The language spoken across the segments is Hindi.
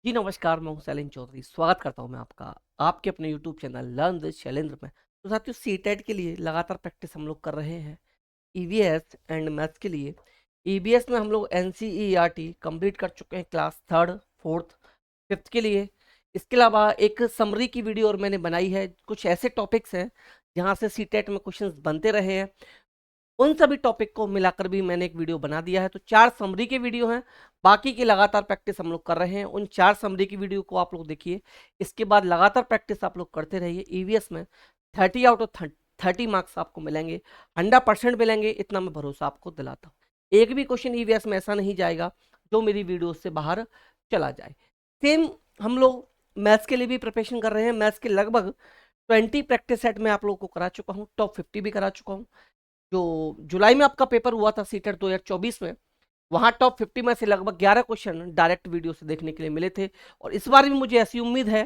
जी नमस्कार, मैं हूं शैलेंद्र चौधरी। स्वागत करता हूं मैं आपका आपके अपने YouTube channel learn with Shailendra में। तो साथियों, सीटेट के लिए लगातार प्रैक्टिस हम लोग कर रहे हैं। ईवीएस एंड मैथ्स के लिए ईबीएस में हम लोग एनसीईआरटी कंप्लीट कर चुके हैं, क्लास थर्ड फोर्थ फिफ्थ के लिए। इसके अलावा एक समरी की वीडियो और मैंने बनाई है। कुछ ऐसे टॉपिक्स हैं जहां से सीटेट में क्वेश्चंस बनते रहे हैं, उन सभी टॉपिक को मिलाकर भी मैंने एक वीडियो बना दिया है। तो 4 समरी के वीडियो हैं, बाकी की लगातार प्रैक्टिस हम लोग कर रहे हैं। उन 4 समरी की वीडियो को आप लोग देखिए। इसके बाद लगातार प्रैक्टिस आप लोग करते रहिए। ईवीएस में 30 आउट ऑफ 30 मार्क्स आपको मिलेंगे, 100% मिलेंगे, इतना मैं भरोसा आपको दिलाता हूँ। एक भी क्वेश्चन ईवीएस में ऐसा नहीं जाएगा जो मेरी वीडियो से बाहर चला जाए। सेम हम लोग मैथ्स के लिए भी प्रिपरेशन कर रहे हैं। मैथ्स के लगभग 20 प्रैक्टिस सेट में आप लोगों को करा चुका हूँ, टॉप 50 भी करा चुका हूँ। जो जुलाई में आपका पेपर हुआ था सीटेट 2024 में, वहां टॉप 50 में से लगभग 11 क्वेश्चन डायरेक्ट वीडियो से देखने के लिए मिले थे। और इस बार भी मुझे ऐसी उम्मीद है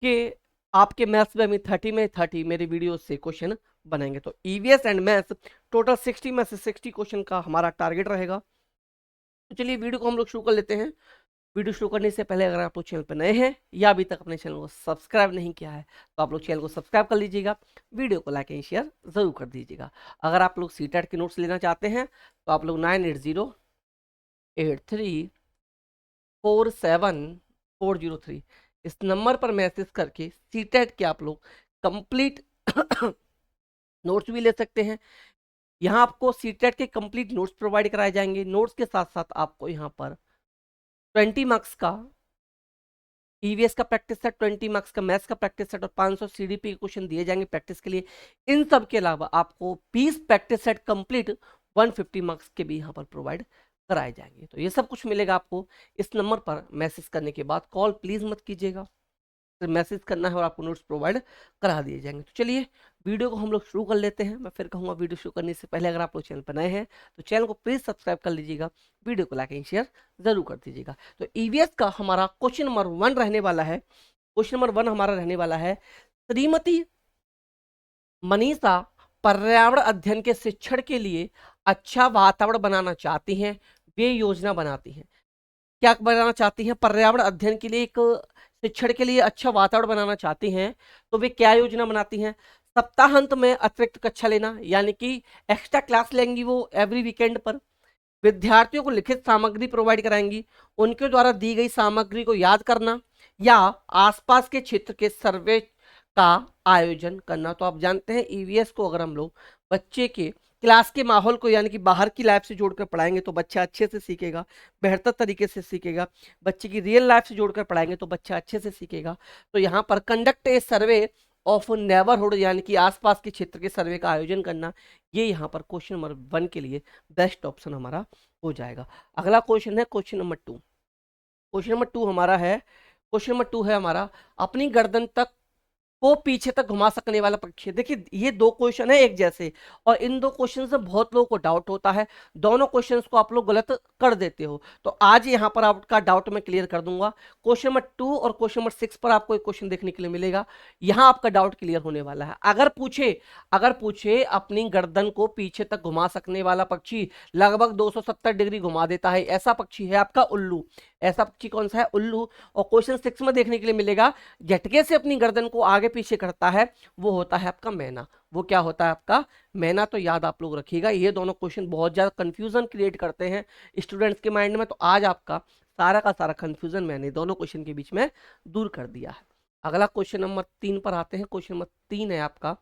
कि आपके मैथ्स में भी 30 में 30 मेरे वीडियो से क्वेश्चन बनेंगे। तो ईवीएस एंड मैथ्स टोटल 60 में से 60 क्वेश्चन का हमारा टारगेट रहेगा। तो चलिए वीडियो को हम लोग शुरू कर लेते हैं। वीडियो शुरू करने से पहले अगर आप लोग चैनल पर नए हैं या अभी तक अपने चैनल को सब्सक्राइब नहीं किया है तो आप लोग चैनल को सब्सक्राइब कर लीजिएगा, वीडियो को लाइक एंड शेयर जरूर कर दीजिएगा। अगर आप लोग सीटेट के नोट्स लेना चाहते हैं तो आप लोग 9808347403 इस नंबर पर मैसेज करके सीटेट के आप लोग कंप्लीट नोट्स भी ले सकते हैं। यहाँ आपको सीटेट के कंप्लीट नोट्स प्रोवाइड कराए जाएंगे। नोट्स के साथ साथ आपको यहाँ पर 20 मार्क्स का ईवीएस का प्रैक्टिस सेट, 20 मार्क्स का मैथ्स का प्रैक्टिस सेट और 500 सीडीपी के क्वेश्चन दिए जाएंगे प्रैक्टिस के लिए। इन सब के अलावा आपको 20 प्रैक्टिस सेट कंप्लीट 150 मार्क्स के भी यहाँ पर प्रोवाइड कराए जाएंगे। तो ये सब कुछ मिलेगा आपको इस नंबर पर मैसेज करने के बाद। कॉल प्लीज मत कीजिएगा, मैसेज करना है और आपको नोट्स प्रोवाइड करा दिए जाएंगे। तो चलिए वीडियो को हम लोग शुरू कर लेते हैं। मैं फिर कहूँगा, वीडियो शुरू करने से पहले अगर आप लोग चैनल पर नए हैं तो चैनल को प्लीज सब्सक्राइब कर लीजिएगा, वीडियो को लाइक एंड शेयर जरूर कर दीजिएगा। तो ईवीएस का हमारा क्वेश्चन नंबर 1 रहने वाला है। क्वेश्चन नंबर 1 हमारा रहने वाला है, श्रीमती मनीषा पर्यावरण अध्ययन के शिक्षण के लिए अच्छा वातावरण बनाना चाहती हैं। वे योजना बनाती हैं। क्या बनाना चाहती हैं? पर्यावरण अध्ययन के लिए, एक शिक्षण के लिए अच्छा वातावरण बनाना चाहती हैं। तो वे क्या योजना बनाती हैं? सप्ताहांत में अतिरिक्त कक्षा लेना, यानी कि एक्स्ट्रा क्लास लेंगी वो एवरी वीकेंड पर। विद्यार्थियों को लिखित सामग्री प्रोवाइड कराएंगी, उनके द्वारा दी गई सामग्री को याद करना या आसपास के क्षेत्र के सर्वे का आयोजन करना। तो आप जानते हैं ईवीएस को अगर हम लोग बच्चे के क्लास के माहौल को यानी कि बाहर की लाइफ से जोड़कर पढ़ाएंगे तो बच्चा अच्छे से सीखेगा, बेहतर तरीके से सीखेगा। बच्चे की रियल लाइफ से जोड़कर पढ़ाएंगे तो बच्चा अच्छे से सीखेगा। तो यहाँ पर conduct a survey of neighbourhood, यानी कि आसपास के क्षेत्र के सर्वे का आयोजन करना, ये यहाँ पर क्वेश्चन नंबर 1 के लिए बेस्ट ऑप्शन हमारा हो जाएगा। अगला क्वेश्चन है क्वेश्चन नंबर 2। क्वेश्चन नंबर 2 हमारा है, क्वेश्चन नंबर 2 है हमारा, अपनी गर्दन तक को पीछे तक घुमा सकने वाला पक्षी। देखिए ये दो क्वेश्चन है एक जैसे, और इन दो क्वेश्चन से बहुत लोगों को डाउट होता है। दोनों क्वेश्चंस को आप लोग गलत कर देते हो, तो आज यहाँ पर आपका डाउट मैं क्लियर कर दूंगा। क्वेश्चन नंबर 2 और क्वेश्चन नंबर 6 पर आपको एक क्वेश्चन देखने के लिए मिलेगा, यहाँ आपका डाउट क्लियर होने वाला है। अगर पूछे अपनी गर्दन को पीछे तक घुमा सकने वाला पक्षी लगभग 270 डिग्री घुमा देता है, ऐसा पक्षी है आपका उल्लू। ऐसा पक्षी कौन सा है? उल्लू। और क्वेश्चन 6 में देखने के लिए मिलेगा, झटके से अपनी गर्दन को आगे पीछे करता है, वो होता है आपका मैना। वो क्या होता है आपका? मैना। तो याद आप लोग रखिएगा, ये दोनों क्वेश्चन बहुत ज्यादा कंफ्यूजन क्रिएट करते हैं स्टूडेंट्स के माइंड में। तो आज आपका सारा का सारा कंफ्यूजन मैंने दोनों क्वेश्चन के बीच में दूर कर दिया है। अगला क्वेश्चन नंबर 3 पर आते हैं। क्वेश्चन नंबर 3 है आपका,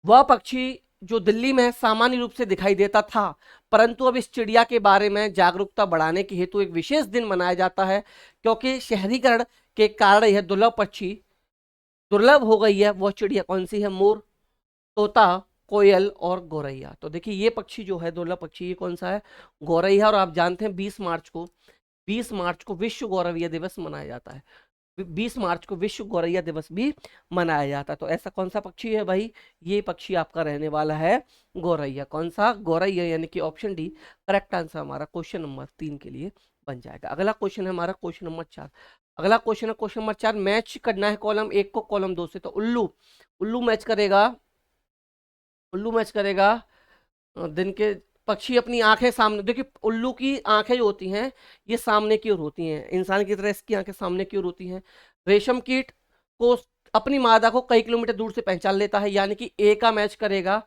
वह पक्षी जो दिल्ली में सामान्य रूप से दिखाई देता था, परंतु अब इस चिड़िया के बारे में जागरूकता बढ़ाने के हेतु एक विशेष दिन मनाया जाता है, क्योंकि शहरीकरण के कारण यह दुर्लभ पक्षी दुर्लभ हो गई है। वह चिड़िया कौन सी है? मोर, तोता, कोयल और गौरैया। तो देखिए ये पक्षी जो है दुर्लभ पक्षी, ये कौन सा है? गौरैया। और आप जानते हैं 20 मार्च को विश्व गौरैया दिवस मनाया जाता है। 20 मार्च को विश्व गौरैया दिवस भी मनाया जाता है। तो ऐसा कौन सा पक्षी है भाई? ये पक्षी आपका रहने वाला है गौरैया। कौन सा? गौरैया, यानी कि ऑप्शन डी करेक्ट आंसर हमारा क्वेश्चन नंबर 3 के लिए बन जाएगा। अगला क्वेश्चन है हमारा क्वेश्चन नंबर 4। अगला क्वेश्चन है क्वेश्चन नंबर 4, मैच करना है कॉलम 1 को कॉलम 2 से। तो उल्लू उल्लू मैच करेगा, उल्लू मैच करेगा दिन के पक्षी अपनी आंखें सामने, देखिए उल्लू की आंखें जो होती हैं ये सामने की ओर होती हैं, इंसान की तरह इसकी आंखें सामने की ओर होती हैं। रेशम कीट को अपनी मादा को कई किलोमीटर दूर से पहचान लेता है, यानी कि ए का मैच करेगा,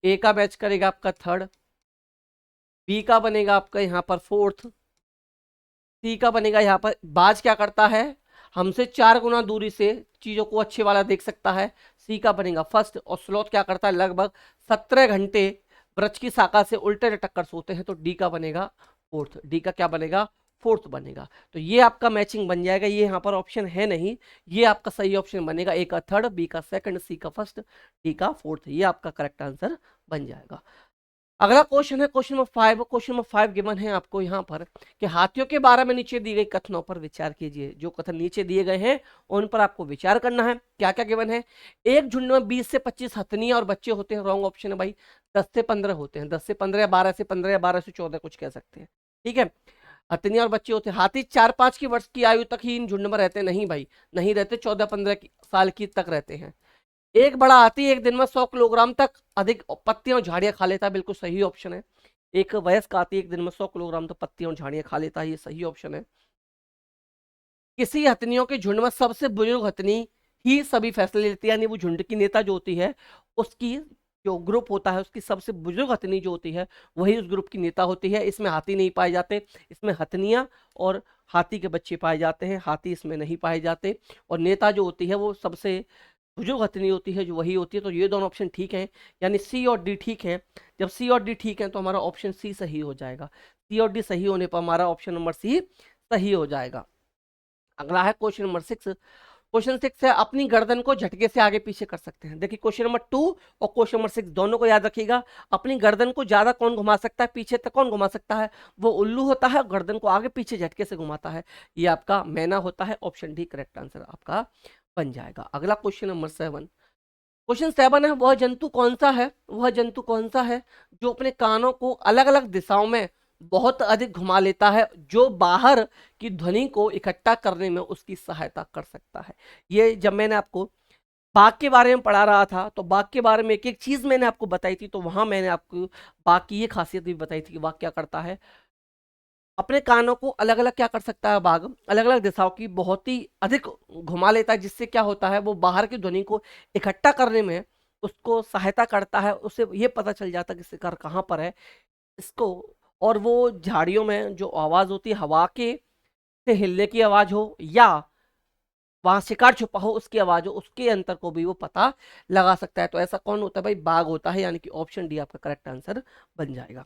ए का मैच करेगा आपका थर्ड, बी का बनेगा आपका यहाँ पर फोर्थ, सी का बनेगा यहाँ पर। बाज क्या करता है, हमसे 4 गुना दूरी से चीजों को अच्छे वाला देख सकता है, सी का बनेगा फर्स्ट। और स्लॉथ क्या करता है, लगभग 17 घंटे वृक्ष की शाखा से उल्टे लटक कर सोते हैं, तो डी का बनेगा फोर्थ, डी का क्या बनेगा, फोर्थ बनेगा। तो ये आपका मैचिंग बन जाएगा, ये यहाँ पर ऑप्शन है नहीं, ये आपका सही ऑप्शन बनेगा, ए का थर्ड, बी का सेकंड, सी का फर्स्ट, डी का फोर्थ, ये आपका करेक्ट आंसर बन जाएगा। अगला क्वेश्चन है question number 5। Question number 5 given है आपको यहाँ पर कि हाथियों के बारे में नीचे दी गई कथनों पर विचार कीजिए। जो कथन नीचे दिए गए हैं उन पर आपको विचार करना है। क्या क्या गिवन है, एक झुंड में 20 से 25 हथनियां और बच्चे होते हैं, रॉन्ग ऑप्शन है भाई, 10 से 15 होते हैं, 10 से 15 या 12 से 15 या 12 से 14 कुछ कह सकते हैं, ठीक है। हथनियां और बच्चे होते हैं, हाथी 4-5 की वर्ष की आयु तक ही इन झुंड में रहते हैं, नहीं भाई नहीं रहते, 14-15 साल की तक रहते हैं। एक बड़ा हाथी एक दिन में 100 किलोग्राम तक अधिक पत्तियां और झाड़ियां खा लेता है, बिल्कुल सही ऑप्शन है। एक वयस्क हाथी एक दिन में 100 किलोग्राम तक पत्तियां और झाड़ियां खा लेता है, ये सही ऑप्शन है। किसी हथनियों के झुंड में सबसे बुजुर्ग हथनी ही सभी फैसले लेती है, यानी वो झुंड की नेता जो होती है उसकी जो ग्रुप होता है उसकी सबसे बुजुर्ग हथनी जो होती है वही उस ग्रुप की नेता होती है। इसमें हाथी नहीं पाए जाते, इसमें हथनियां और हाथी के बच्चे पाए जाते हैं, हाथी इसमें नहीं पाए जाते। और नेता जो होती है वो सबसे बुजुर्ग हथनी होती है जो वही होती है। तो ये दोनों ऑप्शन ठीक हैं, यानी सी और डी ठीक हैं। जब सी और डी ठीक है तो हमारा ऑप्शन सी सही हो जाएगा, सी और डी सही होने पर हमारा ऑप्शन नंबर सी सही हो जाएगा। अगला है क्वेश्चन नंबर 6। क्वेश्चन 6 है अपनी गर्दन को झटके से आगे पीछे कर सकते हैं। देखिए क्वेश्चन नंबर 2 और क्वेश्चन नंबर 6 दोनों को याद रखिएगा। अपनी गर्दन को ज्यादा कौन घुमा सकता है, पीछे तक कौन घुमा सकता है, वो उल्लू होता है, गर्दन को आगे पीछे झटके से घुमाता है ये आपका मैना होता है। ऑप्शन डी करेक्ट आंसर आपका बन जाएगा। अगला क्वेश्चन नंबर 7। क्वेश्चन 7 है वह जंतु कौन सा है, वह जंतु कौन सा है जो अपने कानों को अलग अलग दिशाओं में बहुत अधिक घुमा लेता है, जो बाहर की ध्वनि को इकट्ठा करने में उसकी सहायता कर सकता है। ये जब मैंने आपको बाघ के बारे में पढ़ा रहा था तो बाघ के बारे में एक एक चीज मैंने आपको बताई थी, तो वहां मैंने आपको बाघ की ये खासियत भी बताई थी कि बाघ क्या करता है, अपने कानों को अलग अलग क्या कर सकता है, बाघ अलग अलग दिशाओं की बहुत ही अधिक घुमा लेता है, जिससे क्या होता है वो बाहर की ध्वनि को इकट्ठा करने में उसको सहायता करता है। उससे ये पता चल जाता है कि शिकार कहाँ पर है इसको। और वो झाड़ियों में जो आवाज होती है हवा के से हिलने की आवाज हो या वहां शिकार छुपा हो उसकी आवाज हो, उसके अंतर को भी वो पता लगा सकता है। तो ऐसा कौन होता है भाई, बाघ होता है, यानी कि ऑप्शन डी आपका करेक्ट आंसर बन जाएगा।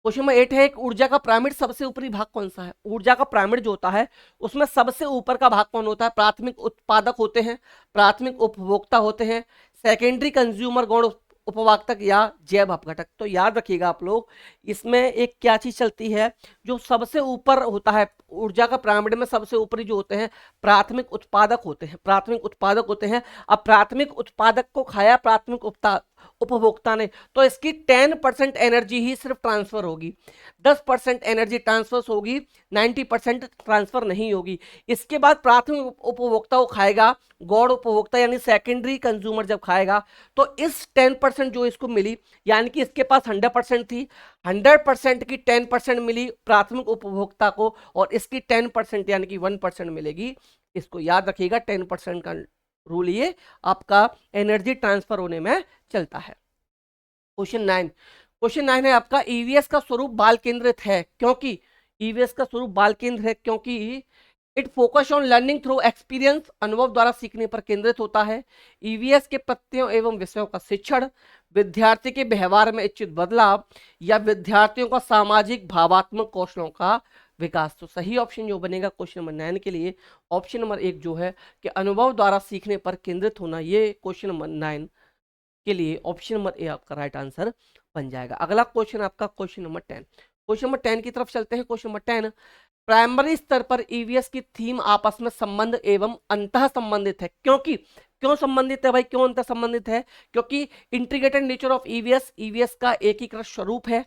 क्वेश्चन नंबर 8 है एक ऊर्जा का पिरामिड सबसे ऊपरी भाग कौन सा है। ऊर्जा का पिरामिड जो होता है उसमें सबसे ऊपर का भाग कौन होता है, प्राथमिक उत्पादक होते हैं, प्राथमिक उपभोक्ता होते हैं, सेकेंडरी कंज्यूमर गौण उपभोक्ता या जैव अपघटक। तो याद रखिएगा आप लोग, इसमें एक क्या चीज चलती है, जो सबसे ऊपर होता है ऊर्जा का पिरामिड में सबसे ऊपरी जो होते हैं प्राथमिक उत्पादक होते हैं, प्राथमिक उत्पादक होते हैं। अब प्राथमिक उत्पादक को खाया प्राथमिक उपभोक्ता ने, तो इसकी 10% एनर्जी ही सिर्फ ट्रांसफर होगी, 10% एनर्जी ट्रांसफर होगी, 90% ट्रांसफर नहीं होगी। इसके बाद प्राथमिक उपभोक्ता को खाएगा गौड़ उपभोक्ता यानी सेकेंडरी कंज्यूमर जब खाएगा, तो इस 10% जो इसको मिली, यानी कि इसके पास 100% थी, 100% की 10% मिली प्राथमिक उपभोक्ता को और इसकी 10% यानी कि 1% मिलेगी। इसको याद रखिएगा, 10% का रूल ये आपका एनर्जी ट्रांसफर होने में चलता है। क्वेश्चन 9 है आपका ईवीएस का स्वरूप बाल केंद्रित है क्योंकि, ईवीएस का स्वरूप बाल केंद्र है क्योंकि it focus on learning through experience, अनुभव द्वारा सीखने पर केंद्रित होता है। ईवीएस के प्रत्ययों एवं विषयों का शिक्षण, विद्यार्थी के व्यवहार में इच्छित बदलाव या विद्यार्थियों का सामाजिक भावात्मक कौशलों का विकास। तो सही ऑप्शन जो बनेगा क्वेश्चन नंबर 9 के लिए ऑप्शन नंबर 1 जो है कि अनुभव द्वारा सीखने पर केंद्रित होना, ये क्वेश्चन नंबर 9 के लिए ऑप्शन नंबर ए आपका राइट आंसर बन जाएगा। अगला क्वेश्चन आपका क्वेश्चन नंबर 10। क्वेश्चन नंबर 10 की तरफ चलते हैं। क्वेश्चन नंबर 10, प्राइमरी स्तर पर ईवीएस की थीम आपस में संबंध एवं अंतः संबंधित है क्योंकि, क्यों संबंधित है भाई, क्यों अंतर संबंधित है, क्योंकि integrated nature of EVS, EVS का एकीकृत स्वरूप है,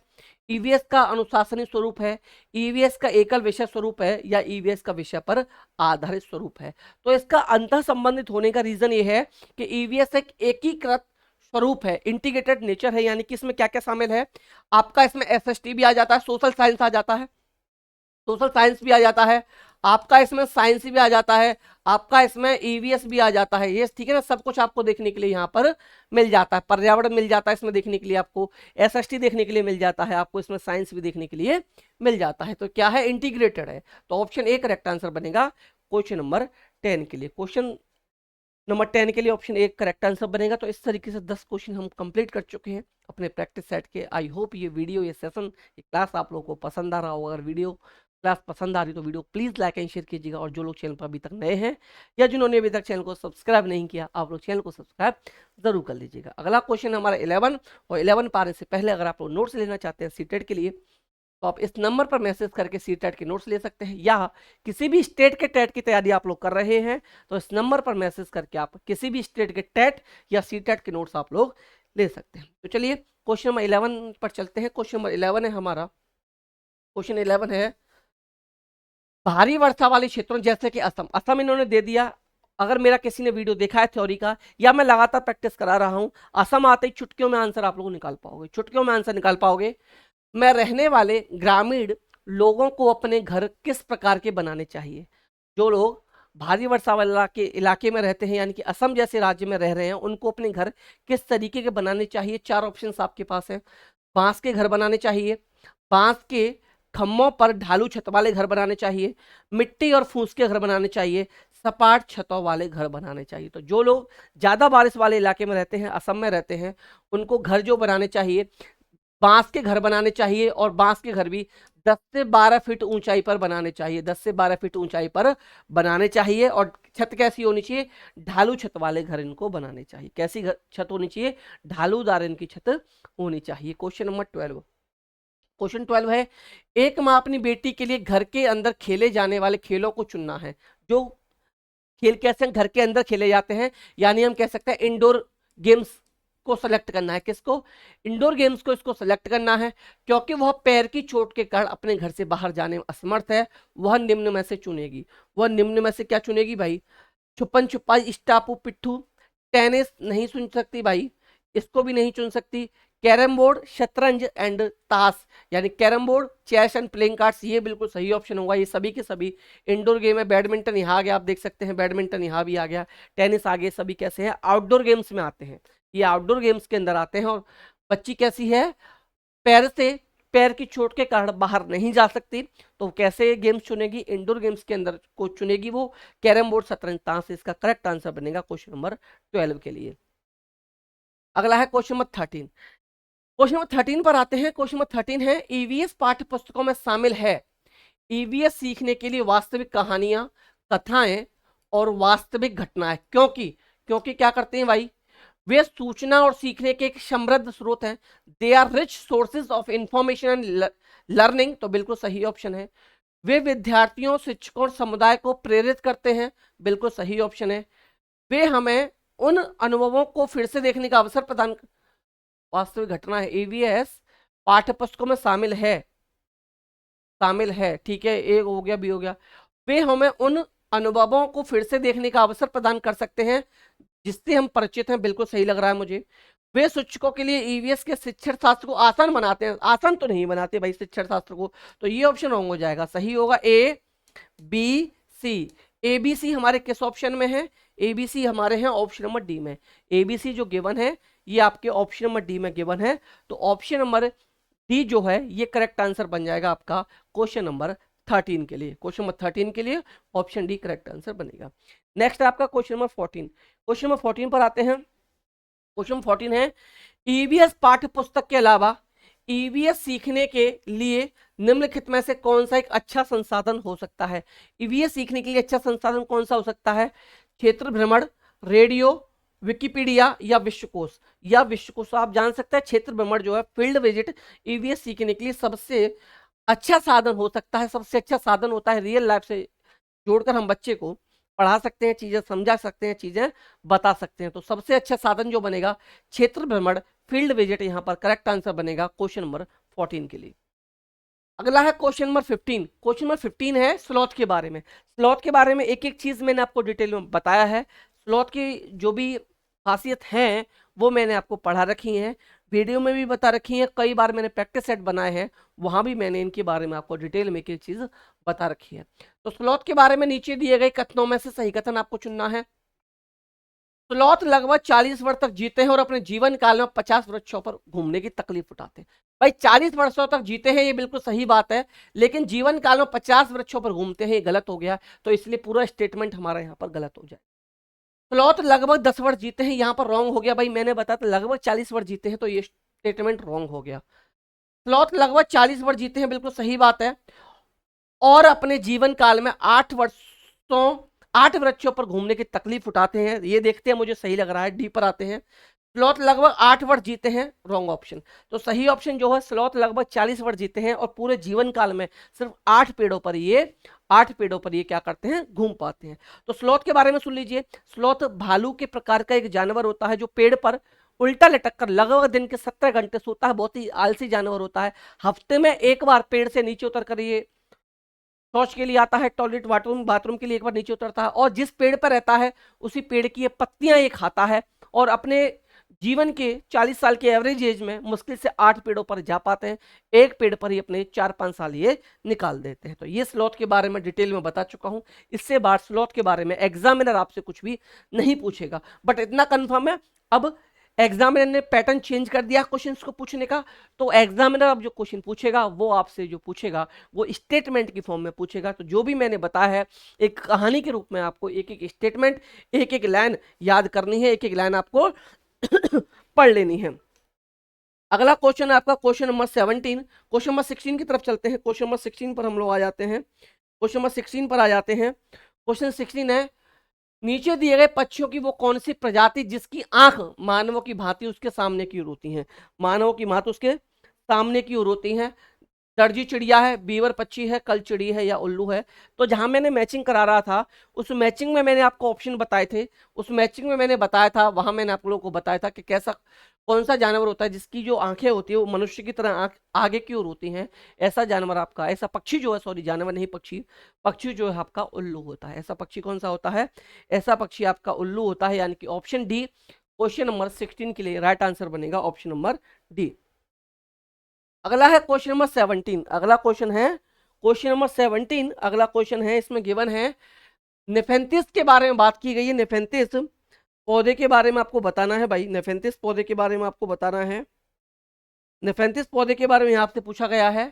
ईवीएस का अनुशासनिक स्वरूप है, ईवीएस का एकल विषय स्वरूप है या ईवीएस का विषय पर आधारित स्वरूप है। तो इसका अंतर संबंधित होने का रीजन ये है कि ईवीएस एक एकीकृत स्वरूप है, इंटीग्रेटेड नेचर है, यानी कि इसमें क्या क्या शामिल है आपका, इसमें एसएसटी भी आ जाता है, सोशल साइंस आ जाता है, सोशल साइंस भी आ जाता है आपका, इसमें साइंस भी आ जाता है आपका, इसमें ईवीएस भी आ जाता है, ये ठीक है ना, सब कुछ आपको देखने के लिए यहाँ पर मिल जाता है, पर्यावरण मिल जाता है इसमें देखने के लिए आपको, एसएसटी देखने के लिए मिल जाता है आपको, इसमें साइंस भी देखने के लिए मिल जाता है, तो क्या है, इंटीग्रेटेड है, तो ऑप्शन ए करेक्ट आंसर बनेगा क्वेश्चन नंबर 10 के लिए। क्वेश्चन नंबर 10 के लिए ऑप्शन ए करेक्ट आंसर बनेगा। तो इस तरीके से 10 क्वेश्चन हम कंप्लीट कर चुके हैं अपने प्रैक्टिस सेट के। आई होप ये वीडियो, ये सेशन, ये क्लास आप लोगों को पसंद आ रहा होगा। अगर वीडियो क्लास पसंद आ रही तो video please like and share कीजिएगा, और जो लोग चैनल पर अभी तक नए हैं या जिन्होंने अभी तक चैनल को सब्सक्राइब नहीं किया, आप लोग चैनल को सब्सक्राइब जरूर कर लीजिएगा। अगला क्वेश्चन हमारा 11, और 11 पाने से पहले अगर आप लोग नोट्स लेना चाहते हैं सीटेट के लिए, तो आप इस नंबर पर मैसेज करके सीटेट के नोट्स ले सकते हैं, या किसी भी स्टेट के टेट की तैयारी आप लोग कर रहे हैं तो इस नंबर पर मैसेज करके आप किसी भी स्टेट के टेट या सीटेट के नोट्स आप लोग ले सकते हैं। तो चलिए क्वेश्चन नंबर 11 पर चलते हैं। क्वेश्चन नंबर 11 है हमारा, क्वेश्चन 11 है भारी वर्षा वाले क्षेत्रों जैसे कि असम, असम इन्होंने दे दिया। अगर मेरा किसी ने वीडियो देखा है थ्योरी का, या मैं लगातार प्रैक्टिस करा रहा हूं, असम आते ही चुटकियों में आंसर आप लोग निकाल पाओगे, चुटकियों में आंसर निकाल पाओगे। मैं रहने वाले ग्रामीण लोगों को अपने घर किस प्रकार के बनाने चाहिए। जो लोग भारी वर्षा वाले इलाके में रहते हैं, यानी कि असम जैसे राज्य में रह रहे हैं, उनको अपने घर किस तरीके के बनाने चाहिए। 4 ऑप्शंस आपके पास हैं। बांस के घर बनाने चाहिए, बांस के खम्भों पर ढालू छत वाले घर बनाने चाहिए, मिट्टी और फूस के घर बनाने चाहिए, सपाट छतों वाले घर बनाने चाहिए। तो जो लोग ज़्यादा बारिश वाले इलाके में रहते हैं, असम में रहते हैं, उनको घर जो बनाने चाहिए, बांस के घर बनाने चाहिए, और बांस के घर भी 10 से 12 फीट ऊंचाई पर बनाने चाहिए, 10 से 12 फीट ऊंचाई पर बनाने चाहिए। और छत कैसी होनी चाहिए, ढालू छत वाले घर इनको बनाने चाहिए। कैसी छत होनी चाहिए, ढालूदार इनकी छत होनी चाहिए। क्वेश्चन नंबर 12, क्वेश्चन 12 है एक माँ अपनी बेटी के लिए घर के अंदर खेले जाने वाले खेलों को चुनना है। जो खेल कैसे घर के अंदर खेले जाते हैं, यानी हम कह सकते हैं इंडोर गेम्स को सेलेक्ट करना है। किसको, इंडोर गेम्स को इसको सेलेक्ट करना है, क्योंकि वह पैर की चोट के कारण अपने घर से बाहर जाने में असमर्थ है। वह निम्न में से चुनेगी, वह निम्न में से क्या चुनेगी भाई, छुपन छुपाई, स्टापू, पिट्ठू, टेनिस नहीं चुन सकती भाई, इसको भी नहीं चुन सकती, कैरम बोर्ड, शतरंज एंड ताश, यानी carrom board, chess and playing cards, ये बिल्कुल सही ऑप्शन होगा। ये सभी के सभी इंडोर गेम है। बैडमिंटन यहाँ आ गया, आप देख सकते हैं बैडमिंटन यहाँ भी आ गया, टेनिस आ गया, सभी कैसे हैं, आउटडोर गेम्स में आते हैं, ये आउटडोर गेम्स के अंदर आते हैं। और बच्ची कैसी है, पैर की चोट के कारण बाहर नहीं जा सकती, तो कैसे गेम्स चुनेगी, इंडोर गेम्स के अंदर को चुनेगी वो, कैरम बोर्ड, शतरंज, ताश। इसका करेक्ट आंसर बनेगा क्वेश्चन नंबर 12 के लिए। अगला है क्वेश्चन नंबर 13। क्वेश्चन नंबर 13 पर आते हैं। क्वेश्चन नंबर 13 है ईवीएस पाठ्य पुस्तकों में शामिल है। ईवीएस सीखने के लिए वास्तविक कहानियां, कथाएं और वास्तविक घटनाएं। क्योंकि क्या करते हैं भाई, वे सूचना और सीखने के एक समृद्ध स्रोत हैं। They are rich sources of information and learning, तो बिल्कुल सही ऑप्शन है। वे विद्यार्थियों, शिक्षकों और समुदाय को प्रेरित करते हैं, बिल्कुल सही ऑप्शन है। वे हमें उन अनुभवों को फिर से देखने का अवसर प्रदान, वास्तविक घटना है। ईवीएस पाठ्य पुस्तकों में शामिल है, ठीक है, ए हो गया, बी हो गया। वे हमें उन अनुभवों को फिर से देखने का अवसर प्रदान कर सकते हैं जिससे हम परिचित हैं, बिल्कुल सही लग रहा है मुझे। वे शिक्षकों के लिए ईवीएस के शिक्षण शास्त्र को आसान बनाते हैं, आसान तो नहीं बनाते भाई शिक्षण शास्त्र को, तो ये ऑप्शन रॉन्ग हो जाएगा। सही होगा A B C. A B C हमारे किस ऑप्शन में है, ए बी सी हमारे हैं ऑप्शन नंबर डी में। ए बी सी जो गिवन है ये आपके ऑप्शन नंबर डी में गिवन है, तो ऑप्शन नंबर डी जो है ये करेक्ट आंसर बन जाएगा आपका क्वेश्चन नंबर 13 के लिए। क्वेश्चन नंबर 13 के लिए ऑप्शन डी करेक्ट आंसर बनेगा। नेक्स्ट आपका क्वेश्चन नंबर 14। क्वेश्चन नंबर 14 पर आते हैं। क्वेश्चन 14 है ईवीएस पाठ्य पुस्तक के अलावा ईवीएस सीखने के लिए निम्नलिखित में से कौन सा एक अच्छा संसाधन हो सकता है। ईवीएस सीखने के लिए अच्छा संसाधन कौन सा हो सकता है, क्षेत्र भ्रमण, रेडियो, विकिपीडिया या विश्वकोश। तो आप जान सकते हैं क्षेत्र भ्रमण जो है, फील्ड विजिट, ईवीएस सीखने के लिए सबसे अच्छा साधन हो सकता है। सबसे अच्छा साधन होता है, रियल लाइफ से जोड़कर हम बच्चे को पढ़ा सकते हैं, चीजें समझा सकते हैं, चीजें बता सकते हैं। तो सबसे अच्छा साधन जो बनेगा क्षेत्र भ्रमण, फील्ड विजिट, यहाँ पर करेक्ट आंसर बनेगा क्वेश्चन नंबर 14 के लिए। अगला है क्वेश्चन नंबर 15। क्वेश्चन नंबर 15 है स्लॉथ के बारे में। स्लॉथ के बारे में एक एक चीज मैंने आपको डिटेल में बताया है। स्लॉथ की जो भी खासियत हैं वो मैंने आपको पढ़ा रखी हैं, वीडियो में भी बता रखी हैं, कई बार मैंने प्रैक्टिस सेट बनाए हैं, वहां भी मैंने इनके बारे में आपको डिटेल में एक चीज बता रखी है। तो स्लॉथ के बारे में नीचे दिए गए कथनों में से सही कथन आपको चुनना है। स्लॉथ लगभग 40 वर्ष तक जीते हैं और अपने जीवन काल में 50 वृक्षों पर घूमने की तकलीफ उठाते हैं। भाई 40 वर्षों तक जीते हैं ये बिल्कुल सही बात है, लेकिन जीवन काल में 50 वृक्षों पर घूमते हैं ये गलत हो गया, तो इसलिए पूरा स्टेटमेंट हमारा यहाँ पर गलत हो जाए। स्लॉथ लगभग 10 वर्ष जीते हैं, यहाँ पर रॉन्ग हो गया भाई, मैंने बताया था लगभग 40 वर्ष जीते हैं, तो ये स्टेटमेंट रॉन्ग हो गया। स्लॉथ लगभग 40 वर्ष जीते हैं बिल्कुल सही बात है, और अपने जीवन काल में 8 वृक्षों पर घूमने की तकलीफ उठाते हैं, ये देखते हैं मुझे सही लग रहा है, डी पर आते हैं। स्लॉथ लगभग 8 वर्ष जीते हैं, रॉन्ग ऑप्शन। तो सही ऑप्शन जो है स्लॉथ लगभग 40 वर्ष जीते हैं और पूरे जीवन काल में सिर्फ 8 पेड़ों पर ये क्या करते हैं, घूम पाते हैं। तो स्लॉथ के बारे में सुन लीजिए। स्लॉथ भालू के प्रकार का एक जानवर होता है जो पेड़ पर उल्टा लटक कर लगभग दिन के 17 घंटे सोता है, बहुत ही आलसी जानवर होता है। हफ्ते में एक बार पेड़ से नीचे उतर कर ये शौच के लिए आता है, टॉयलेट बाथरूम के लिए एक बार नीचे उतरता है, और जिस पेड़ पर रहता है उसी पेड़ की ये पत्तियां ये खाता है, और अपने जीवन के 40 साल के एवरेज एज में मुश्किल से 8 पेड़ों पर जा पाते हैं, एक पेड़ पर ही अपने 4-5 साल ये निकाल देते हैं। तो ये स्लॉथ के बारे में डिटेल में बता चुका हूं, इससे बाद स्लॉथ के बारे में एग्जामिनर आपसे कुछ भी नहीं पूछेगा, बट इतना कंफर्म है अब एग्जामिनर ने पैटर्न चेंज कर दिया क्वेश्चंस को पूछने का, तो एग्जामिनर अब जो क्वेश्चन पूछेगा वो आपसे जो पूछेगा वो स्टेटमेंट की फॉर्म में पूछेगा। तो जो भी मैंने बताया है एक कहानी के रूप में आपको एक एक स्टेटमेंट, एक एक लाइन याद करनी है, एक एक लाइन आपको पढ़ लेनी है। अगला क्वेश्चन है आपका क्वेश्चन नंबर 17। क्वेश्चन नंबर 16 की तरफ चलते हैं। क्वेश्चन नंबर 16 पर हम लोग आ जाते हैं। क्वेश्चन नंबर 16 पर आ जाते हैं। क्वेश्चन 16 है, नीचे दिए गए पक्षियों की वो कौन सी प्रजाति जिसकी आंख मानवों की भांति उसके सामने की ओर होती है, मानवों की भांति उसके सामने की ओर होती है। दर्जी चिड़िया है, बीवर पक्षी है, कल चिड़ी है या उल्लू है। तो जहां मैंने मैचिंग करा रहा था उस मैचिंग में मैंने आपको ऑप्शन बताए थे, उस मैचिंग में मैंने बताया था, वहां मैंने आप लोगों को बताया था कि कैसा कौन सा जानवर होता है जिसकी जो आंखें होती है वो मनुष्य की तरह आंख आगे की ओर होती हैं। ऐसा जानवर आपका, ऐसा पक्षी जो है, सॉरी जानवर नहीं पक्षी, पक्षी जो है आपका उल्लू होता है। ऐसा पक्षी कौन सा होता है, ऐसा पक्षी आपका उल्लू होता है, यानी कि ऑप्शन डी क्वेश्चन नंबर 16 के लिए राइट आंसर बनेगा, ऑप्शन नंबर डी। अगला है क्वेश्चन नंबर 17। अगला क्वेश्चन है क्वेश्चन नंबर 17। अगला क्वेश्चन है, इसमें गिवन है नेफेंथिस के बारे में बात की गई है। नेफेंथिस पौधे के बारे में आपको बताना है भाई, नेफेंथिस पौधे के बारे में आपको बताना है। नेफेंथिस पौधे के बारे में आपसे पूछा गया है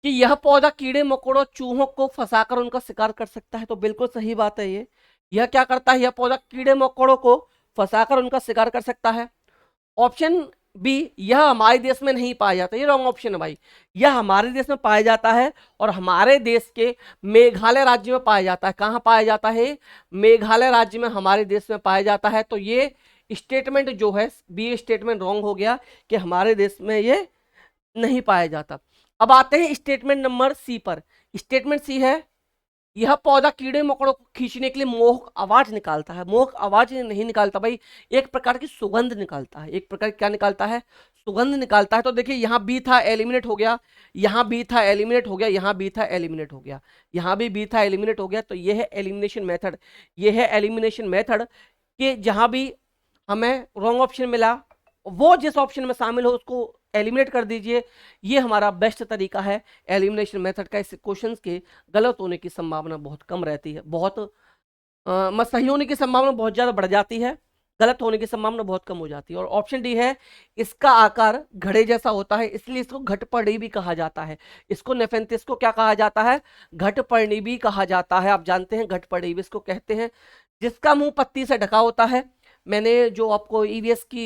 कि यह पौधा कीड़े मकोड़ों चूहों को फंसाकर उनका शिकार कर सकता है। तो बिल्कुल सही बात है, यह क्या करता है, यह पौधा कीड़े मकोड़ों को फंसाकर उनका शिकार कर सकता है। ऑप्शन बी, यह हमारे देश में नहीं पाया जाता, ये रॉन्ग ऑप्शन है भाई। यह हमारे देश में पाया जाता है और हमारे देश के मेघालय राज्य में पाया जाता है। कहाँ पाया जाता है, मेघालय राज्य में हमारे देश में पाया जाता है। तो ये स्टेटमेंट जो है बी स्टेटमेंट रॉन्ग हो गया कि हमारे देश में ये नहीं पाया जाता। अब आते हैं स्टेटमेंट नंबर सी पर। स्टेटमेंट सी है, यह पौधा कीड़े मकोड़ों को खींचने के लिए मोहक आवाज निकालता है। मोहक आवाज नहीं निकालता भाई, एक प्रकार की सुगंध निकालता है। एक प्रकार क्या निकालता है, सुगंध निकालता है। तो देखिए यहाँ बी था, एलिमिनेट हो गया, यहाँ बी था, एलिमिनेट हो गया, यहाँ बी था, एलिमिनेट हो गया, यहाँ भी बी था, एलिमिनेट हो गया। तो ये है एलिमिनेशन मेथड, ये है एलिमिनेशन मेथड कि जहाँ भी हमें रॉन्ग ऑप्शन मिला वो जिस ऑप्शन में शामिल हो उसको एलिमिनेट कर दीजिए। ये हमारा बेस्ट तरीका है एलिमिनेशन मेथड का। इस क्वेश्चंस के गलत होने की संभावना बहुत कम रहती है, सही होने की संभावना बहुत ज़्यादा बढ़ जाती है, गलत होने की संभावना बहुत कम हो जाती है। और ऑप्शन डी है, इसका आकार घड़े जैसा होता है इसलिए इसको घटपर्णी भी कहा जाता है। इसको नेफेंथिस को क्या कहा जाता है, घटपर्णी भी कहा जाता है। आप जानते हैं घटपर्णी भी इसको कहते हैं। जिसका मुंह पत्ती से ढका होता है, मैंने जो आपको ईवीएस की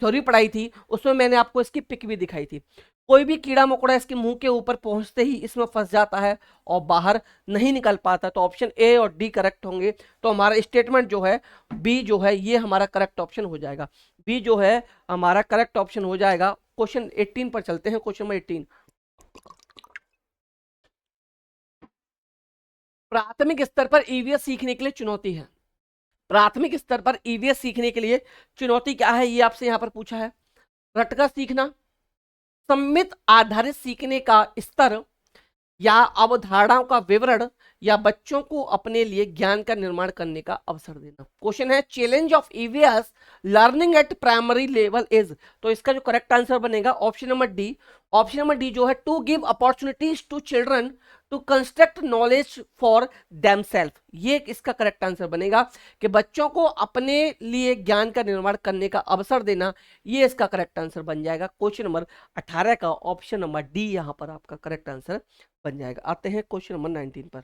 थ्योरी पढ़ाई थी उसमें मैंने आपको इसकी पिक भी दिखाई थी। कोई भी कीड़ा मकोड़ा इसके मुंह के ऊपर पहुंचते ही इसमें फंस जाता है और बाहर नहीं निकल पाता। तो ऑप्शन ए और डी करेक्ट होंगे। तो हमारा स्टेटमेंट जो है बी जो है ये हमारा करेक्ट ऑप्शन हो जाएगा। बी जो है हमारा करेक्ट ऑप्शन हो जाएगा। क्वेश्चन 18 पर चलते हैं। क्वेश्चन नंबर 18, प्राथमिक स्तर पर ईवीएस सीखने के लिए चुनौती है। प्राथमिक स्तर पर ईवीएस सीखने के लिए चुनौती क्या है, ये आपसे यहां पर पूछा है। रटकर सीखना, सम्मित आधारित सीखने का स्तर, या अवधारणाओं का विवरण या बच्चों को अपने लिए ज्ञान का निर्माण करने का अवसर देना। क्वेश्चन है challenge of EVS learning at primary level is, तो इसका जो करेक्ट आंसर बनेगा option number D. Option number D जो है to give opportunities to children to construct knowledge for themselves, ये इसका करेक्ट आंसर बनेगा कि बच्चों को अपने लिए ज्ञान का निर्माण करने का अवसर देना, ये इसका करेक्ट आंसर बन जाएगा। क्वेश्चन नंबर 18 का ऑप्शन नंबर डी यहां पर आपका करेक्ट आंसर बन जाएगा। आते हैं क्वेश्चन नंबर 19 पर।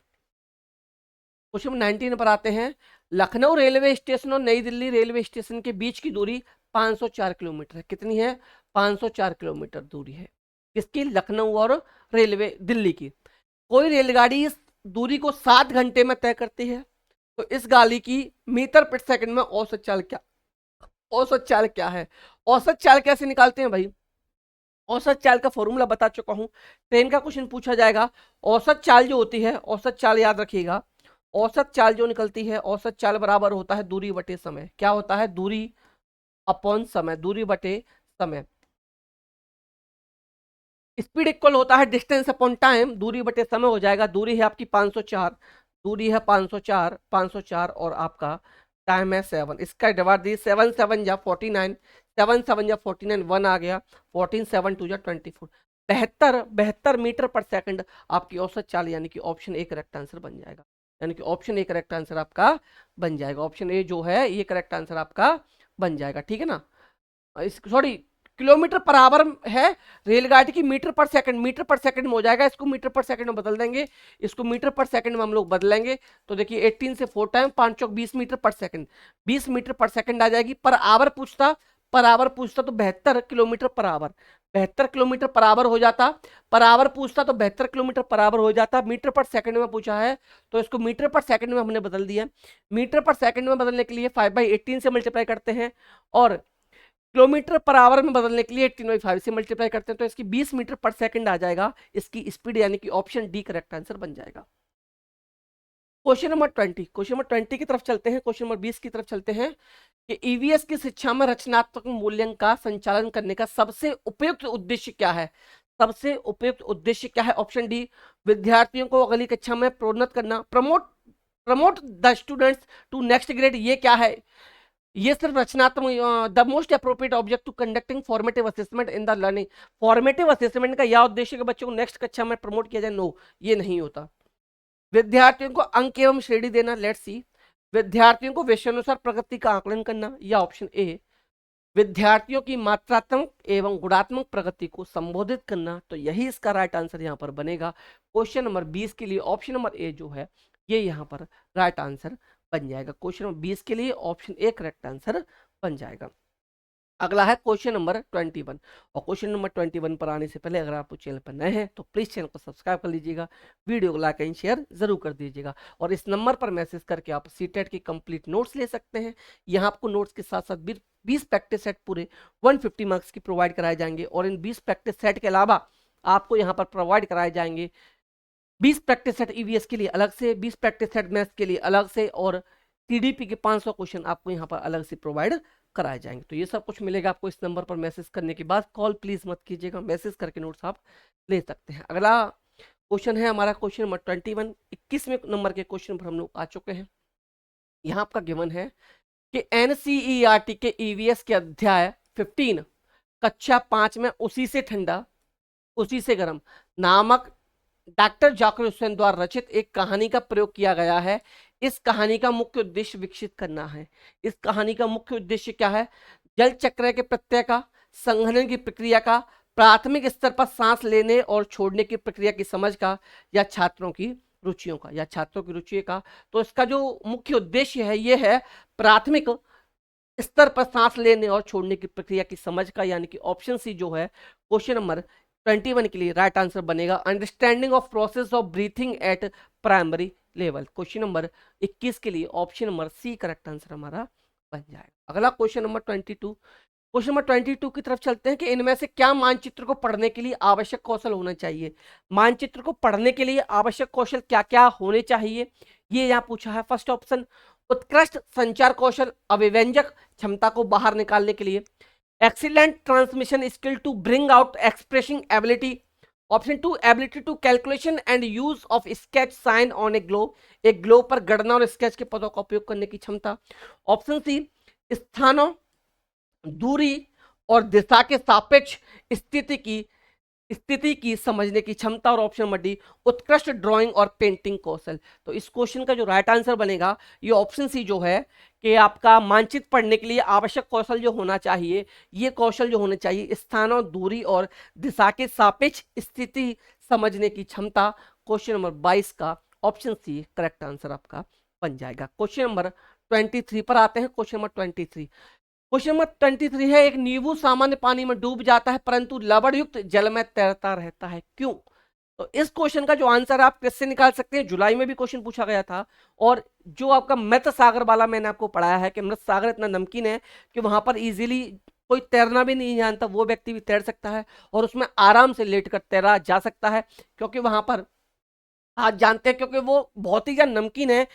क्वेश्चन नंबर 19 पर आते हैं, लखनऊ रेलवे स्टेशन और नई दिल्ली रेलवे स्टेशन के बीच की दूरी 504 किलोमीटर है। कितनी है? 504 किलोमीटर दूरी है किसकी? लखनऊ और रेलवे दिल्ली की। कोई रेलगाड़ी इस दूरी को 7 घंटे में तय करती है, तो इस गाड़ी की मीटर प्रति सेकंड में औसत चाल क्या, औसत चाल क्या है? औसत चाल कैसे निकालते हैं भाई? औसत चाल का फॉर्मूला बता चुका हूं, ट्रेन का क्वेश्चन पूछा जाएगा। औसत चाल जो होती है, औसत चाल याद रखिएगा, औसत चाल जो निकलती है, औसत चाल बराबर होता है दूरी बटे समय। क्या होता है? दूरी अपॉन समय, दूरी बटे समय। स्पीड इक्वल होता है डिस्टेंस अपॉन टाइम, दूरी बटे समय हो जाएगा। दूरी है आपकी 504, दूरी है 504, 504 और आपका टाइम है 7। इसका डिवाइड दी 7 7 या 49, 7 7 या 49, 1 आ गया, 14 7 2 या 24, 72 मीटर पर सेकंड आपकी औसत चाल, यानी कि ऑप्शन ए करेक्ट आंसर बन जाएगा। यानी कि ऑप्शन ए करेक्ट आंसर आपका बन जाएगा। ऑप्शन ए जो है ये करेक्ट आंसर आपका बन जाएगा, ठीक है ना। सॉरी, किलोमीटर पर आवर है, रेलगाड़ी की मीटर पर सेकंड, मीटर पर सेकंड में हो जाएगा, इसको मीटर पर सेकंड में बदल देंगे, इसको मीटर पर सेकंड में हम लोग बदलेंगे। तो देखिए 18 से 4 टाइम 5 चौक 20 मीटर पर सेकंड, 20 मीटर पर सेकंड आ जाएगी। पर आवर पूछता, पर आवर पूछता तो 72 kilometre per hour, 72 kilometre per hour हो जाता। पर आवर पूछता तो 72 किलोमीटर पर आवर हो जाता। मीटर पर सेकंड में पूछा है तो इसको मीटर पर सेकंड में हमने बदल दिया। मीटर पर सेकंड में बदलने के लिए 5/18 से मल्टीप्लाई करते हैं और किलोमीटर पर आवर में बदलने के लिए 18/5 से मल्टीप्लाई करते हैं, तो इसकी 20 मीटर पर सेकंड आ जाएगा इसकी स्पीड, यानी कि ऑप्शन डी करेक्ट आंसर बन जाएगा। क्वेश्चन नंबर 20, क्वेश्चन नंबर 20 की तरफ चलते हैं। क्वेश्चन नंबर 20 की तरफ चलते हैं कि ईवीएस की शिक्षा में रचनात्मक मूल्यांकन का संचालन करने का सबसे उपयुक्त उद्देश्य क्या है? सबसे उपयुक्त उद्देश्य क्या है? ऑप्शन डी, विद्यार्थियों को अगली कक्षा में प्रोन्नत करना, promote the students to next grade. ये क्या है? ये सिर्फ रचनात्मक, the most appropriate object to conducting formative assessment in the learning. Formative assessment का यह उद्देश्य कि बच्चों को नेक्स्ट कक्षा में प्रमोट किया जाए, नो, ये नहीं होता। विद्यार्थियों को अंक एवं श्रेणी देना, लेट्स सी। विद्यार्थियों को विषयानुसार प्रगति का आकलन करना, या ऑप्शन ए। विद्यार्थियों की मात्रात्मक एवं गुणात्मक प्रगति को संबोधित करना, तो यही इसका राइट आंसर यहाँ पर बनेगा। क्वेश्चन नंबर 20 के लिए ऑप्शन नंबर ए जो है ये यहाँ पर राइट आंसर बन जाएगा। क्वेश्चन नंबर 20 के लिए ऑप्शन ए करेक्ट आंसर बन जाएगा। अगला है क्वेश्चन नंबर 21, और क्वेश्चन नंबर 21 पर आने से पहले अगर आप चैनल पर नए हैं तो प्लीज चैनल को सब्सक्राइब कर लीजिएगा, वीडियो को लाइक एंड शेयर जरूर कर दीजिएगा, और इस नंबर पर मैसेज करके आप सीटेट की कंप्लीट नोट्स ले सकते हैं। यहाँ आपको नोट्स के साथ साथ 20 प्रैक्टिस सेट पूरे 150 मार्क्स की प्रोवाइड कराए जाएंगे, और इन 20 प्रैक्टिस सेट के अलावा आपको यहाँ पर प्रोवाइड कराए जाएंगे 20 प्रैक्टिस सेट ईवीएस के लिए अलग से, 20 प्रैक्टिस सेट मैथ्स के लिए अलग से, और टीडीपी के 500 क्वेश्चन आपको यहाँ पर अलग से प्रोवाइड कराए जाएंगे। तो ये सब कुछ मिलेगा आपको इस नंबर पर मैसेज करने के बाद। कॉल प्लीज मत कीजिएगा, मैसेज करके नोट्स आप ले सकते हैं। अगला क्वेश्चन है हमारा क्वेश्चन नंबर 21, 21वें नंबर के क्वेश्चन पर हम लोग आ चुके हैं। यहाँ आपका गिवन है कि एनसीईआरटी के ईवीएस के अध्याय 15 कक्षा 5 में उसी से ठंडा उसी से गर्म नामक डॉक्टर जाकिर हुसैन द्वारा रचित एक कहानी का प्रयोग किया गया है। इस कहानी का मुख्य उद्देश्य विकसित करना है। इस कहानी का मुख्य उद्देश्य क्या है? जल चक्र के प्रत्यय का, संघनन की प्रक्रिया का, प्राथमिक स्तर पर सांस लेने और छोड़ने की प्रक्रिया की समझ का, या छात्रों की रुचियों का, या छात्रों की रुचि का। तो इसका जो मुख्य उद्देश्य है ये है प्राथमिक स्तर पर सांस लेने और छोड़ने की प्रक्रिया की समझ का, यानी कि ऑप्शन सी जो है क्वेश्चन नंबर 21 के लिए राइट आंसर बनेगा। Understanding of process of breathing at primary level. Question number 21 के लिए option number C correct answer हमारा बन जाएगा। अगला क्वेश्चन नंबर 22, क्वेश्चन नंबर 22 की तरफ चलते हैं कि इनमें से क्या मानचित्र को पढ़ने के लिए आवश्यक कौशल होना चाहिए? मानचित्र को पढ़ने के लिए आवश्यक कौशल क्या क्या होने चाहिए, ये यहाँ पूछा है। फर्स्ट ऑप्शन, उत्कृष्ट संचार कौशल, अभिव्यंजक क्षमता को बाहर निकालने के लिए। Excellent transmission skill to bring out expressing ability, option 2 ability to calculation and use of sketch sign on a globe, एक ग्लोब पर गणना और स्केच के पदों का उपयोग करने की क्षमता। ऑप्शन सी स्थानों, दूरी और दिशा के सापेक्ष स्थिति की समझने की क्षमता। और ऑप्शन नंबर डी उत्कृष्ट ड्राइंग और पेंटिंग कौशल। तो इस क्वेश्चन का जो राइट आंसर बनेगा ये ऑप्शन सी जो है कि आपका मानचित्र पढ़ने के लिए आवश्यक कौशल जो होना चाहिए, ये कौशल जो होने चाहिए स्थानों, दूरी और दिशा के सापेक्ष स्थिति समझने की क्षमता। क्वेश्चन नंबर 22 का ऑप्शन सी करेक्ट आंसर आपका बन जाएगा। क्वेश्चन नंबर 23 पर आते हैं। क्वेश्चन नंबर 23, क्वेश्चन नंबर 23 है, एक नींबू सामान्य पानी में डूब जाता है परंतु लवण युक्त जल में तैरता रहता है, क्यों? तो इस क्वेश्चन का जो आंसर आप कैसे निकाल सकते हैं, जुलाई में भी क्वेश्चन पूछा गया था। और जो आपका मृत सागर वाला मैंने आपको पढ़ाया है कि मृत सागर इतना नमकीन है कि वहां पर इजीली कोई तैरना भी नहीं जानता वो व्यक्ति भी तैर सकता है और उसमें आराम से लेट कर तैरा जा सकता है, क्योंकि वहां पर आप जानते हैं क्योंकि वो बहुत ही ज्यादा नमकीन है।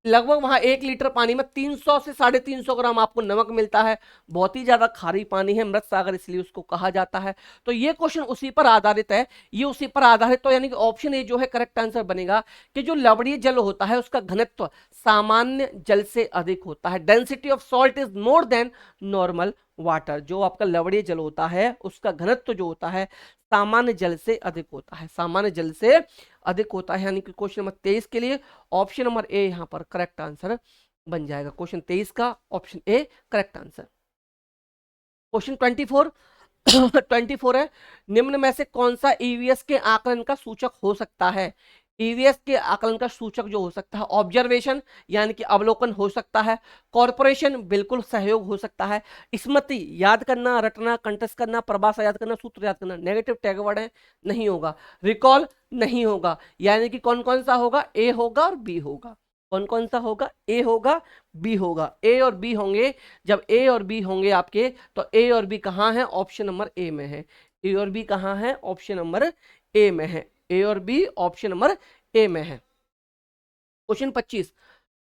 लगभग वहां 1 लीटर पानी में 300 से 350 ग्राम आपको नमक मिलता है। बहुत ही ज्यादा खारी पानी है मृत सागर, इसलिए उसको कहा जाता है। तो ये क्वेश्चन उसी पर आधारित है, ये उसी पर आधारित। तो यानी कि ऑप्शन ए जो है करेक्ट आंसर बनेगा कि जो लवणीय जल होता है उसका घनत्व सामान्य जल से अधिक होता है। Density of salt is more than normal water. जो आपका लवणीय जल होता है उसका घनत्व जो होता है सामान्य जल से अधिक होता है, सामान्य जल से अधिक होता है। यानी कि क्वेश्चन नंबर 23 के लिए ऑप्शन नंबर ए यहां पर करेक्ट आंसर बन जाएगा। क्वेश्चन 23 का option A correct answer. Question 24 है, निम्न में से कौन सा ईवीएस के आकलन का सूचक हो सकता है? ईवीएस के आकलन का सूचक जो हो सकता है, ऑब्जर्वेशन यानी कि अवलोकन हो सकता है, कॉर्पोरेशन बिल्कुल सहयोग हो सकता है, स्मृति याद करना, रटना, कंठस्थ करना, प्रभाषा याद करना, सूत्र याद करना, नेगेटिव टैग वर्ड है नहीं होगा, रिकॉल नहीं होगा। यानी कि कौन कौन सा होगा, ए होगा और बी होगा। कौन कौन सा होगा, ए होगा बी होगा, ए और बी होंगे। जब ए और बी होंगे आपके तो ए और बी कहाँ है, ऑप्शन नंबर ए में है। ए और बी कहाँ है, ऑप्शन नंबर ए में है। ए और बी ऑप्शन नंबर ए में है। क्वेश्चन 25,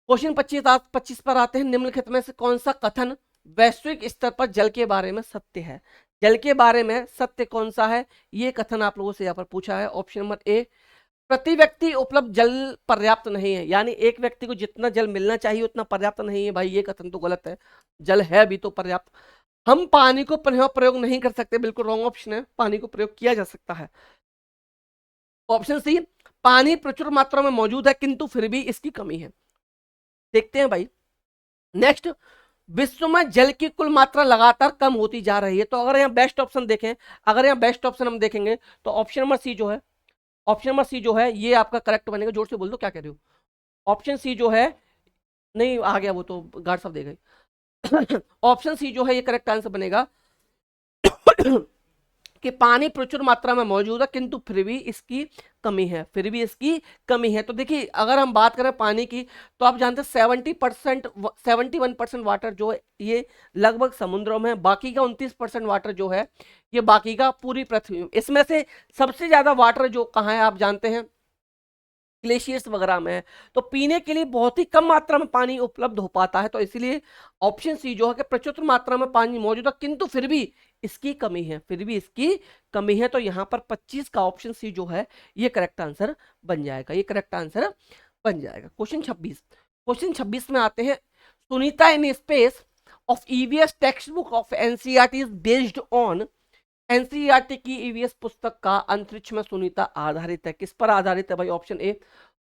क्वेश्चन 25 पर आते हैं। निम्नलिखित में से कौन सा कथन वैश्विक स्तर पर जल के बारे में सत्य है? जल के बारे में सत्य कौन सा है, ये कथन आप लोगों से यहाँ पर पूछा है। ऑप्शन नंबर ए प्रति व्यक्ति उपलब्ध जल पर्याप्त नहीं है, यानी एक व्यक्ति को जितना जल मिलना चाहिए उतना पर्याप्त नहीं है। भाई ये कथन तो गलत है, जल है भी तो पर्याप्त। हम पानी को पुनः प्रयोग नहीं कर सकते, बिल्कुल रॉन्ग ऑप्शन है, पानी को प्रयोग किया जा सकता है। ऑप्शन सी पानी प्रचुर मात्रा में मौजूद है किंतु फिर भी इसकी कमी है। देखते हैं भाई नेक्स्ट, विश्व में जल की कुल मात्रा लगातार कम होती जा रही है। तो अगर यहाँ बेस्ट ऑप्शन देखें, अगर यहाँ बेस्ट ऑप्शन हम देखेंगे तो ऑप्शन नंबर सी जो है, ऑप्शन नंबर सी जो है ये आपका करेक्ट बनेगा। जोर से बोल दो क्या कह रहे हो। ऑप्शन सी जो है, नहीं आ गया वो तो गार्ड साहब दे गए। ऑप्शन सी जो है ये करेक्ट आंसर बनेगा कि पानी प्रचुर मात्रा में मौजूद है किंतु फिर भी इसकी कमी है, फिर भी इसकी कमी है। तो देखिए अगर हम बात करें पानी की तो आप जानते हैं 71% वाटर जो है ये लगभग समुद्रों में है, बाकी का 29% वाटर जो है ये बाकी का पूरी पृथ्वी में। इसमें से सबसे ज्यादा वाटर जो कहाँ है आप जानते हैं, ग्लेशियर्स वगैरह में है। तो पीने के लिए बहुत ही कम मात्रा में पानी उपलब्ध हो पाता है। तो इसलिए ऑप्शन सी जो है कि प्रचुर मात्रा में पानी मौजूद है किंतु फिर भी इसकी कमी है, फिर भी इसकी कमी है। तो यहाँ पर 25 का ऑप्शन सी जो है ये करेक्ट आंसर बन जाएगा, ये करेक्ट आंसर बन जाएगा। क्वेश्चन 26, क्वेश्चन 26 में आते हैं। Sunita in space of EVS text book of NCERT is based on. NCERT की ईवीएस पुस्तक का अंतरिक्ष में सुनीता आधारित है, किस पर आधारित है भाई? ऑप्शन ए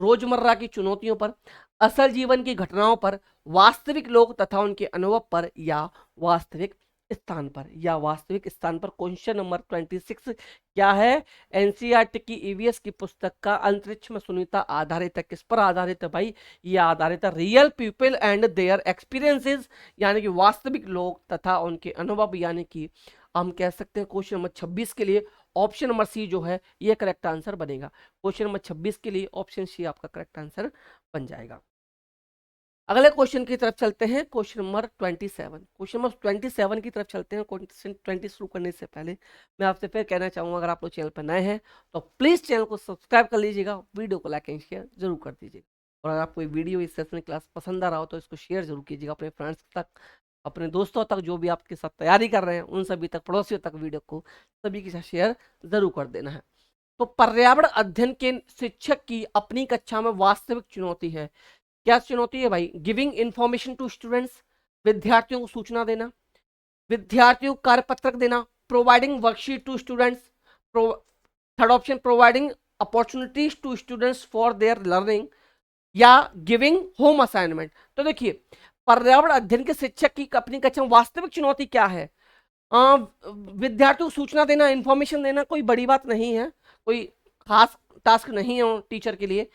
रोजमर्रा की चुनौतियों पर, असल जीवन की घटनाओं पर, वास्तविक लोग तथा उनके अनुभव पर, या वास्तविक स्थान पर, या वास्तविक स्थान पर। क्वेश्चन नंबर 26 क्या है, एनसीईआरटी की ईवीएस की पुस्तक का अंतरिक्ष में सुनीता आधारित है, किस पर आधारित है भाई? ये आधारित है real people and their experiences, यानी कि वास्तविक लोग तथा उनके अनुभव। यानी कि हम कह सकते हैं क्वेश्चन नंबर 26 के लिए ऑप्शन नंबर सी जो है ये करेक्ट आंसर बनेगा। क्वेश्चन नंबर 26 के लिए ऑप्शन सी आपका करेक्ट आंसर बन जाएगा। अगले क्वेश्चन की तरफ चलते हैं, क्वेश्चन नंबर 27। क्वेश्चन नंबर 27 की तरफ चलते हैं। क्वेश्चन 20 शुरू करने से पहले मैं आपसे फिर कहना चाहूंगा, अगर आप लोग चैनल पर नए हैं तो प्लीज चैनल को सब्सक्राइब कर लीजिएगा, वीडियो को लाइक एंड शेयर जरूर कर दीजिएगा। और अगर आपको वीडियो इस सेशन क्लास पसंद आ रहा हो तो इसको शेयर जरूर कीजिएगा अपने फ्रेंड्स तक, अपने दोस्तों तक, जो भी आपके साथ तैयारी कर रहे हैं उन सभी तक, पड़ोसियों तक वीडियो को सभी के साथ शेयर जरूर कर देना है। तो पर्यावरण अध्ययन के शिक्षक की अपनी कक्षा में वास्तविक चुनौती है। क्या चुनौती है भाई? गिविंग इंफॉर्मेशन टू स्टूडेंट्स, विद्यार्थियों को सूचना देना, विद्यार्थियों को कार्यपत्रक देना, providing worksheet to students, third option providing opportunities to students for their learning, या गिविंग होम असाइनमेंट। तो देखिए, पर्यावरण अध्ययन के शिक्षक की अपनी कक्षा में वास्तविक चुनौती क्या है? विद्यार्थियों को सूचना देना, इंफॉर्मेशन देना कोई बड़ी बात नहीं है, कोई खास टास्क नहीं है टीचर के लिए।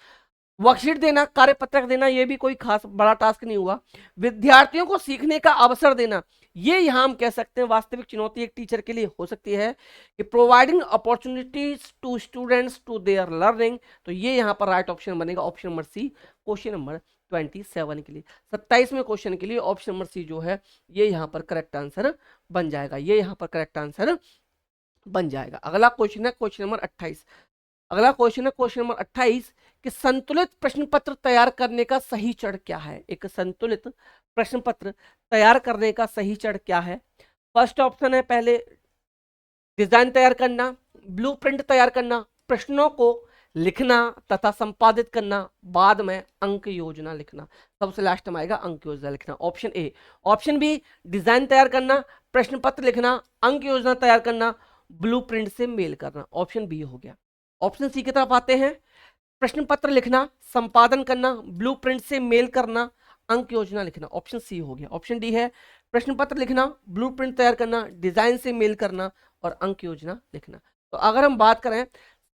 वर्कशीट देना, कार्यपत्रक देना, ये भी कोई खास बड़ा टास्क नहीं हुआ। विद्यार्थियों को सीखने का अवसर देना, ये यहां हम कह सकते हैं वास्तविक चुनौती एक टीचर के लिए हो सकती है कि providing opportunities to students to their learning. तो ये यहां पर राइट ऑप्शन बनेगा, option number C, question number 27 के लिए। 27वें क्वेश्चन के लिए ऑप्शन नंबर सी जो है ये यहां पर करेक्ट आंसर बन जाएगा, ये यहां पर करेक्ट आंसर बन जाएगा। अगला क्वेश्चन है क्वेश्चन नंबर 28। अगला क्वेश्चन है क्वेश्चन नंबर 28 कि संतुलित प्रश्न पत्र तैयार करने का सही चरण क्या है? एक संतुलित प्रश्न पत्र तैयार करने का सही चरण क्या है? फर्स्ट ऑप्शन है पहले डिजाइन तैयार करना, ब्लूप्रिंट तैयार करना, प्रश्नों को लिखना तथा संपादित करना, बाद में अंक योजना लिखना। सबसे लास्ट में आएगा अंक योजना लिखना, option A. Option B design तैयार करना, प्रश्न पत्र लिखना, अंक योजना तैयार करना, ब्लूप्रिंट से मेल करना, ऑप्शन बी हो गया। ऑप्शन सी की तरफ आते हैं, प्रश्न पत्र लिखना, संपादन करना, ब्लूप्रिंट से मेल करना, अंक योजना लिखना, ऑप्शन सी हो गया। ऑप्शन डी है प्रश्न पत्र लिखना, ब्लूप्रिंट तैयार करना, डिजाइन से मेल करना और अंक योजना लिखना। तो अगर हम बात करें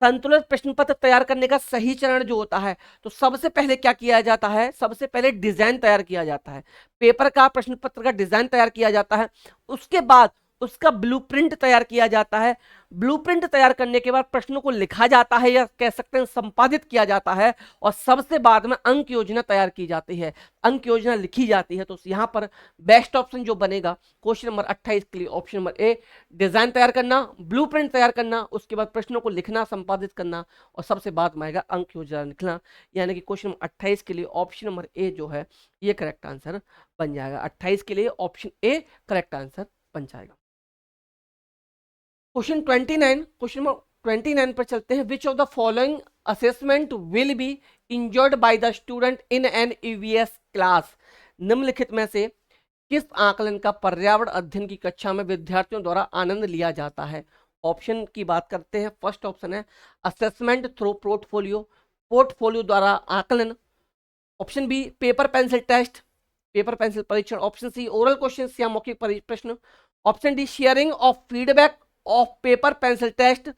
संतुलित प्रश्न पत्र तैयार करने का सही चरण जो होता है, तो सबसे पहले क्या किया जाता है? सबसे पहले डिजाइन तैयार किया जाता है, पेपर का प्रश्न पत्र का डिजाइन तैयार किया जाता है, उसके बाद उसका ब्लूप्रिंट तैयार किया जाता है, ब्लूप्रिंट तैयार करने के बाद प्रश्नों को लिखा जाता है या कह सकते हैं संपादित किया जाता है, और सबसे बाद में अंक योजना तैयार की जाती है, अंक योजना लिखी जाती है। तो यहाँ पर बेस्ट ऑप्शन जो बनेगा क्वेश्चन नंबर 28 के लिए ऑप्शन नंबर ए, डिजाइन तैयार करना, ब्लूप्रिंट तैयार करना, उसके बाद प्रश्नों को लिखना, संपादित करना और सबसे बाद में आएगा अंक योजना लिखना। यानी कि क्वेश्चन नंबर 28 के लिए ऑप्शन नंबर ए जो है ये करेक्ट आंसर बन जाएगा। 28 के लिए ऑप्शन ए करेक्ट आंसर बन जाएगा। क्वेश्चन 29 पर चलते हैं। Which of the following assessment will be enjoyed by the student in an EVS class? निम्नलिखित में से किस आकलन का पर्यावरण अध्ययन की कक्षा में विद्यार्थियों द्वारा आनंद लिया जाता है? ऑप्शन की बात करते हैं। फर्स्ट ऑप्शन है असेसमेंट थ्रू पोर्टफोलियो, पोर्टफोलियो द्वारा आकलन। Option B paper pencil test, paper pencil परीक्षण। ऑप्शन सी ओरल क्वेश्चन या मौखिक प्रश्न। Option D sharing of feedback of paper pencil test,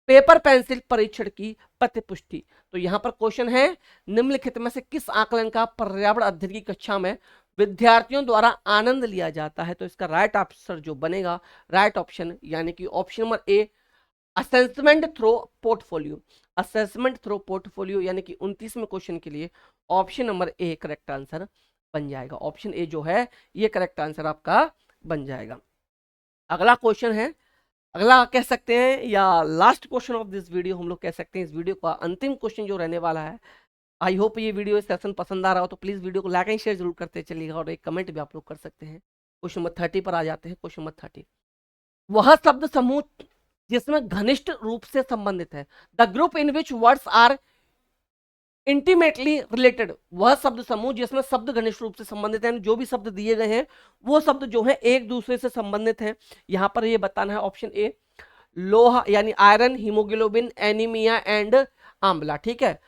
paper pencil परीक्षण की प्रतिपुष्टि। तो यहां पर क्वेश्चन है निम्नलिखित में से किस आकलन का पर्यावरण अध्ययन की कक्षा में विद्यार्थियों द्वारा आनंद लिया जाता है? तो इसका राइट आंसर जो बनेगा, राइट ऑप्शन यानी कि option number A assessment through portfolio, assessment through portfolio यानी कि 29वें क्वेश्चन के लिए option number A correct answer बन जाएगा। ऑप्शन ए जो है ये करेक्ट आंसर आपका बन जाएगा। अगला क्वेश्चन है, अगला कह सकते हैं या last question of this video हम लोग कह सकते हैं, इस वीडियो का अंतिम क्वेश्चन जो रहने वाला है। आई होप ये वीडियो सेशन पसंद आ रहा हो तो प्लीज वीडियो को लाइक एंड शेयर जरूर करते चलिएगा और एक कमेंट भी आप लोग कर सकते हैं। क्वेश्चन नंबर 30 पर आ जाते हैं। क्वेश्चन नंबर 30, वह शब्द समूह जिसमें घनिष्ठ रूप से संबंधित है, the group in which words are intimately related. वह शब्द समूह जिसमें शब्द घनिष्ठ रूप से संबंधित है, जो भी शब्द दिए गए हैं वो शब्द जो है एक दूसरे से संबंधित हैं। यहां पर ये बताना है ऑप्शन ए लोहा यानी आयरन, हीमोग्लोबिन, एनीमिया एंड आंवला। ठीक है,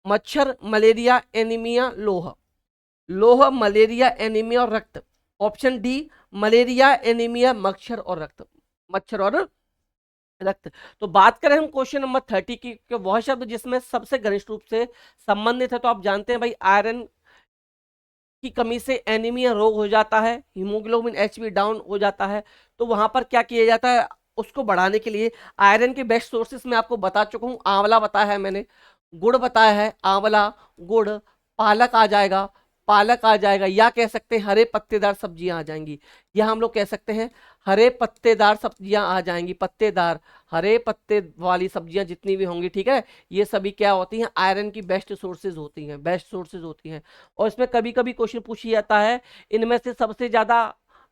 मच्छर, मलेरिया, एनीमिया, लोहा, लोहा, मलेरिया, एनीमिया और रक्त। ऑप्शन डी मलेरिया, एनीमिया, मच्छर और रक्त, मच्छर और रक्त। तो बात करें हम क्वेश्चन नंबर 30 की कि वह शब्द जिसमें सबसे घनिष्ठ रूप से संबंधित है, तो आप जानते हैं भाई आयरन की कमी से एनीमिया रोग हो जाता है, हीमोग्लोबिन एचबी डाउन हो जाता है। तो वहां पर क्या किया जाता है, उसको बढ़ाने के लिए आयरन के बेस्ट सोर्सेस मैं आपको बता चुका हूँ, आंवला बताया है मैंने, गुड़ बताया है, आंवला, गुड़, पालक आ जाएगा, पालक आ जाएगा, या कह सकते हैं हरे पत्तेदार सब्जियां आ जाएंगी, या हम लोग कह सकते हैं हरे पत्तेदार सब्जियां आ जाएंगी, पत्तेदार हरे पत्ते वाली सब्जियां जितनी भी होंगी। ठीक है, ये सभी क्या होती हैं, आयरन की बेस्ट सोर्सेज होती हैं, बेस्ट सोर्सेज होती हैं। और इसमें कभी कभी क्वेश्चन पूछी जाता है इनमें से सबसे ज्यादा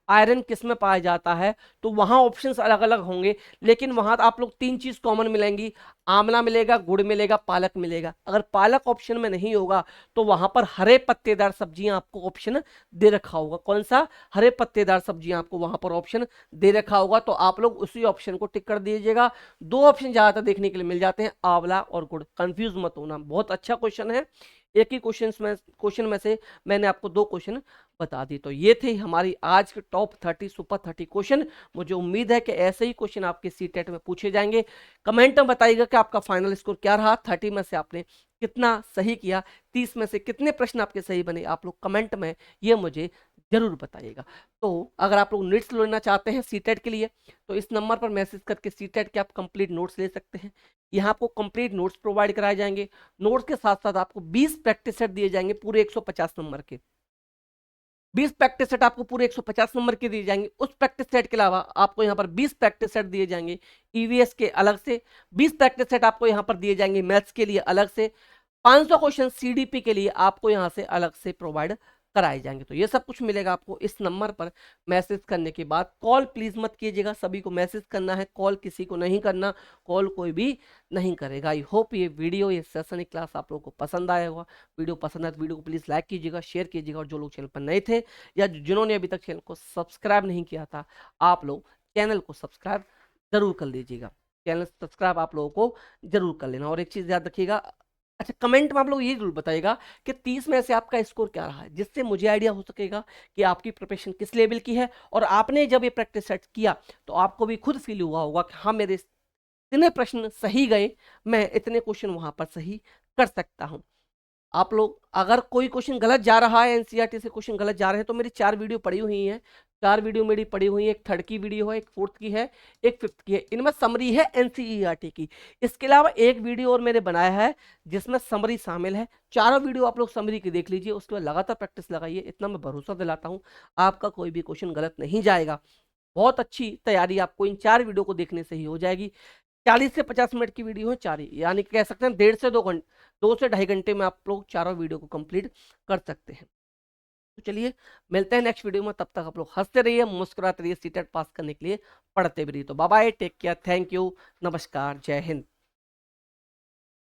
आयरन किस में पाया जाता है, तो वहां ऑप्शंस अलग अलग होंगे, लेकिन वहां आप लोग तीन चीज कॉमन मिलेंगी, आंवला मिलेगा, गुड़ मिलेगा, पालक मिलेगा। अगर पालक ऑप्शन में नहीं होगा तो वहां पर हरे पत्तेदार सब्जियां आपको ऑप्शन दे रखा होगा। कौन सा? हरे पत्तेदार सब्जियां आपको वहां पर ऑप्शन दे रखा होगा, तो आप लोग उसी ऑप्शन को टिक कर दीजिएगा। दो ऑप्शन ज्यादातर देखने के लिए मिल जाते हैं, आंवला और गुड़। कंफ्यूज मत होना, बहुत अच्छा क्वेश्चन है। एक ही क्वेश्चन में से मैंने आपको दो क्वेश्चन बता दी। तो ये थे हमारी आज के टॉप 30 सुपर 30 क्वेश्चन। मुझे उम्मीद है कि ऐसे ही क्वेश्चन आपके सीटेट में पूछे जाएंगे। कमेंट में बताइएगा कि आपका फाइनल स्कोर क्या रहा, 30 में से आपने कितना सही किया, 30 में से कितने प्रश्न आपके सही बने, आप लोग कमेंट में ये मुझे जरूर बताइएगा। तो अगर आप लोग नोट्स लेना चाहते हैं सीटेट के लिए, तो इस नंबर पर मैसेज करके सीटेट के आप कंप्लीट नोट्स ले सकते हैं। यहाँ आपको कंप्लीट नोट्स प्रोवाइड कराए जाएंगे। नोट्स के साथ साथ आपको 20 प्रैक्टिस सेट दिए जाएंगे पूरे 150 नंबर के। 20 प्रैक्टिस सेट आपको पूरे 150 नंबर के दिए जाएंगे। उस प्रैक्टिस सेट के अलावा आपको यहाँ पर 20 प्रैक्टिस सेट दिए जाएंगे ईवीएस के अलग से, 20 प्रैक्टिस सेट आपको यहाँ पर दिए जाएंगे मैथ्स के लिए अलग से, 500 क्वेश्चन सीडीपी के लिए आपको यहाँ से अलग से प्रोवाइड कराए जाएंगे। तो ये सब कुछ मिलेगा आपको इस नंबर पर मैसेज करने के बाद। कॉल प्लीज मत कीजिएगा, सभी को मैसेज करना है, कॉल किसी को नहीं करना, कॉल कोई भी नहीं करेगा। आई होप ये वीडियो, ये सेशन, ये क्लास आप लोगों को पसंद आया होगा। वीडियो पसंद आए तो वीडियो को प्लीज लाइक कीजिएगा, शेयर कीजिएगा, और जो लोग चैनल पर नए थे या जिन्होंने अभी तक चैनल को सब्सक्राइब नहीं किया था, आप लोग चैनल को सब्सक्राइब जरूर कर लीजिएगा। चैनल सब्सक्राइब आप लोगों को जरूर कर लेना। और एक चीज याद रखिएगा, अच्छा कमेंट में आप लोग ये जरूर बताइएगा कि 30 में से आपका स्कोर क्या रहा है, जिससे मुझे आइडिया हो सकेगा कि आपकी प्रिपरेशन किस लेवल की है। और आपने जब ये प्रैक्टिस सेट किया तो आपको भी खुद फील हुआ होगा कि हाँ मेरे इतने प्रश्न सही गए, मैं इतने क्वेश्चन वहां पर सही कर सकता हूं। आप लोग अगर कोई क्वेश्चन गलत जा रहा है, एनसीईआरटी से क्वेश्चन गलत जा रहे हैं, तो मेरी 4 वीडियो पड़ी हुई हैं, 4 वीडियो मेरी पड़ी हुई है। एक थर्ड की वीडियो है, एक फोर्थ की है, एक फिफ्थ की है। इनमें समरी है एनसीईआरटी की। इसके अलावा एक वीडियो और मैंने बनाया है जिसमें समरी शामिल है। चारों वीडियो आप लोग समरी की देख लीजिए, उसके बाद लगातार प्रैक्टिस लगाइए। इतना मैं भरोसा दिलाता हूँ आपका कोई भी क्वेश्चन गलत नहीं जाएगा। बहुत अच्छी तैयारी आपको इन 4 वीडियो को देखने से ही हो जाएगी। 40 से 50 मिनट की वीडियो है 4 ही, यानी कह सकते हैं 1.5 से 2 घंटे, 2 से 2.5 घंटे में आप लोग चारों वीडियो को कंप्लीट कर सकते हैं। तो चलिए मिलते हैं नेक्स्ट वीडियो में, तब तक आप लोग हंसते रहिए, मुस्कुराते रहिए, सीटेट पास करने के लिए पढ़ते भी रहिए। तो bye bye, take care, thank you, नमस्कार, जय हिंद।